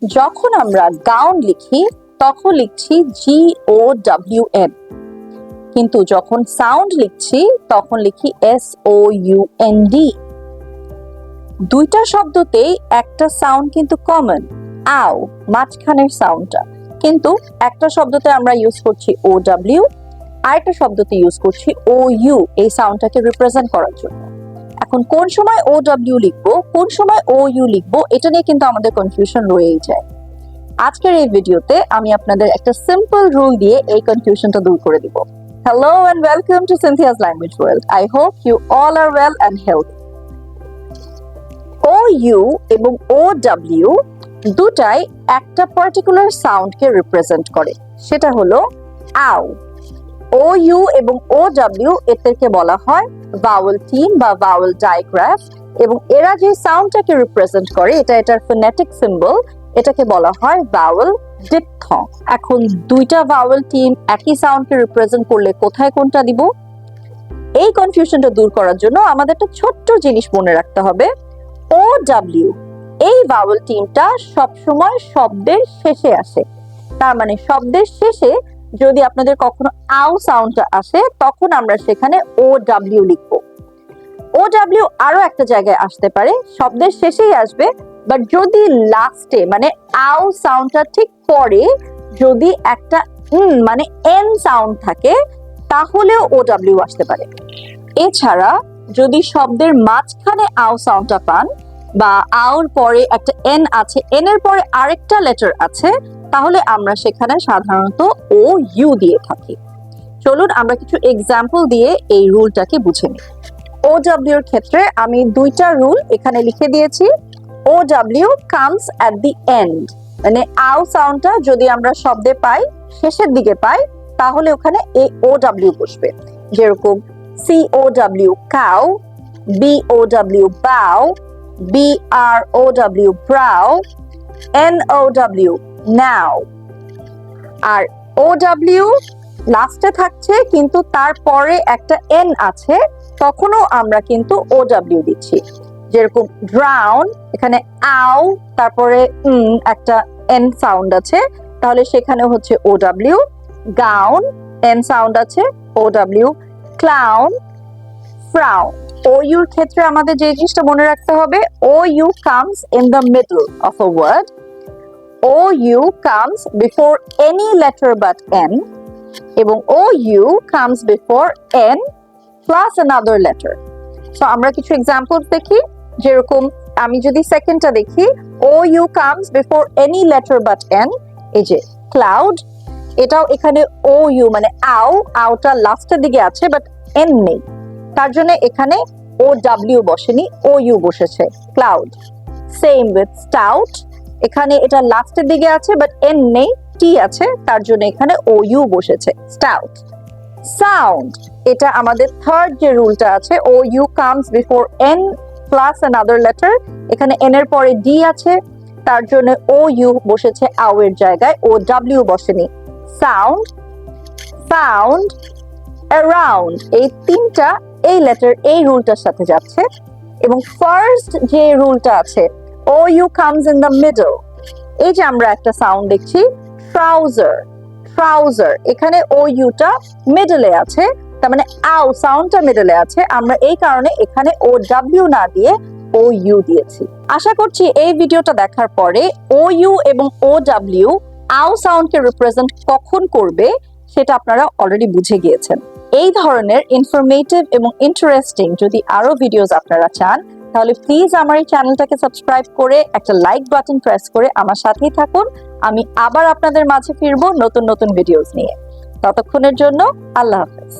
যখন আমরা গাউন লিখি তখন লিখছি GOWN, কিন্তু যখন সাউন্ড লিখছি তখন লিখি SOUND। দুইটা শব্দতেই একটা সাউন্ড কিন্তু কমন, আও, মাঝখানের সাউন্ডটা, কিন্তু একটা শব্দতে আমরা ইউজ করছি OW, আরেকটা শব্দতে ইউজ করছি OU এই সাউন্ডটাকে রিপ্রেজেন্ট করার জন্য। এখন কোন সময় OW লিখবো, কোন সময় OU লিখবো, এটা নিয়ে কিন্তু আমাদের কনফিউশন রয়েই যায়। আজকের এই ভিডিওতে আমি আপনাদের একটা সিম্পল রুল দিয়ে এই কনফিউশনটা দূর করে দিব। Hello and welcome to Cynthia's Language World. I hope you all are well and healthy. OU এবং OW দুটাই একটা পার্টিকুলার সাউন্ডকে রিপ্রেজেন্ট করে, সেটা হলো আও। OU এবং OW এদেরকে বলা হয় ভাওয়েল টিম বা ভাওয়েল ডায়াগ্রাফ, এবং এরা যে সাউন্ডটাকে রিপ্রেজেন্ট করে এটা এটার ফোনেটিক সিম্বল, এটাকে বলা হয় ভাওয়েল ডিপথং। এখন দুইটা ভাওয়েল টিম একই সাউন্ডকে রিপ্রেজেন্ট করলে কোথায় কোনটা দিব, এই কনফিউশনটা দূর করার জন্য আমাদের একটা ছোট্ট জিনিস মনে রাখতে হবে। OW এই ভাওয়েল টিমটা সবসময় শব্দের শেষে আসে, তার মানে শব্দের শেষে যদি আপনাদের কখনো আও সাউন্ডটা আসে তখন আমরা সেখানে OW লিখবো। OW আরো একটা জায়গায় আসতে পারে, শব্দের শেষেই আসবে, বাট যদি লাস্টে মানে আও সাউন্ডটা ঠিক পরে যদি একটা মানে এন সাউন্ড থাকে তাহলেও OW আসতে পারে। এছাড়া যদি শব্দের মাঝখানে আও সাউন্ডটা পান বা আওর পরে একটা এন আছে, এন এর পরে আরেকটা লেটার আছে, তাহলে আমরা সেখানে সাধারণত OU দিয়ে থাকি। চলুন আমরা কিছু এক্সাম্পল দিয়ে এই রুলটাকে বুঝে নিই। OW এর ক্ষেত্রে আমি দুইটা রুল এখানে লিখে দিয়েছি। OW comes at the end, মানে আও সাউন্ডটা যদি আমরা শব্দে পাই, শেষের দিকে পাই, তাহলে ওখানে এই OW বসবে। যেরকম COW cow, BOW bow, BROW brow, NOW now। আর OW লাস্টে থাকছে কিন্তু তারপরে একটা এন আছে, তখনও আমরা কিন্তু OW দিচ্ছি। যেরকম ড্রাউন, এখানে আও তারপরে একটা এন সাউন্ড আছে, তাহলে সেখানে হচ্ছে OW। গাউন এন সাউন্ড আছে, OW। Clown, frown. OU এর ক্ষেত্রে আমাদের যে জিনিসটা মনে রাখতে হবে, OU comes in the middle of a word. OU comes before any letter but N, এবং OU comes before N plus another letter. So আমরা কিছু এক্সাম্পলস দেখি। যেরকম আমি যদি সেকেন্ডটা দেখি, OU comes before any letter but N, এই যে ক্লাউড, এটাও এখানে OU মানে আও, আওটা লাস্টের দিকে আছে বাট N নেই, তার জন্য এখানে OW বসেনি, OU বসেছে, ক্লাউড। সেম উইথ স্টাউট, এখানে এটা লাস্টের দিকে আছে বাট এন নেই, টি আছে, তার জন্য এখানে OU বসেছে, স্টাউট। সাউন্ড, এটা আমাদের থার্ড যে রুলটা আছে, OU comes before N plus another letter, এখানে N এর পরে D আছে, তার জন্য OU বসেছে আও এর জায়গায়, OW বসেনি। সাউন্ড, ফাউন্ড, অ্যারাউন্ড, এই তিনটা এই লেটার এই রুলটার সাথে যাচ্ছে। এবং ফার্স্ট যে রুলটা আছে, OU comes in the middle, এই যে আমরা একটা সাউন্ড দেখছি ট্রাউজার, ট্রাউজার, এখানে OU-টা মিডলে আছে, তার মানে আও সাউন্ডটা মিডলে আছে, আমরা এই কারণে এখানে OW না দিয়ে OU দিয়েছি। আশা করছি এই ভিডিওটা দেখার পরে OU এবং OW আও সাউন্ডকে রিপ্রেজেন্ট কখন করবে সেটা আপনারা অলরেডি বুঝে গিয়েছেন। এই ধরনের ইনফরমেটিভ এবং ইন্টারেস্টিং যদি আরো ভিডিওস আপনারা চান, তাহলে প্লিজ আমার এই চ্যানেলটাকে সাবস্ক্রাইব করে একটা লাইক বাটন প্রেস করে আমার সাথেই থাকুন। আমি আবার আপনাদের মাঝে ফিরবো নতুন নতুন ভিডিওস নিয়ে। ততক্ষণের জন্য আল্লাহ হাফেজ।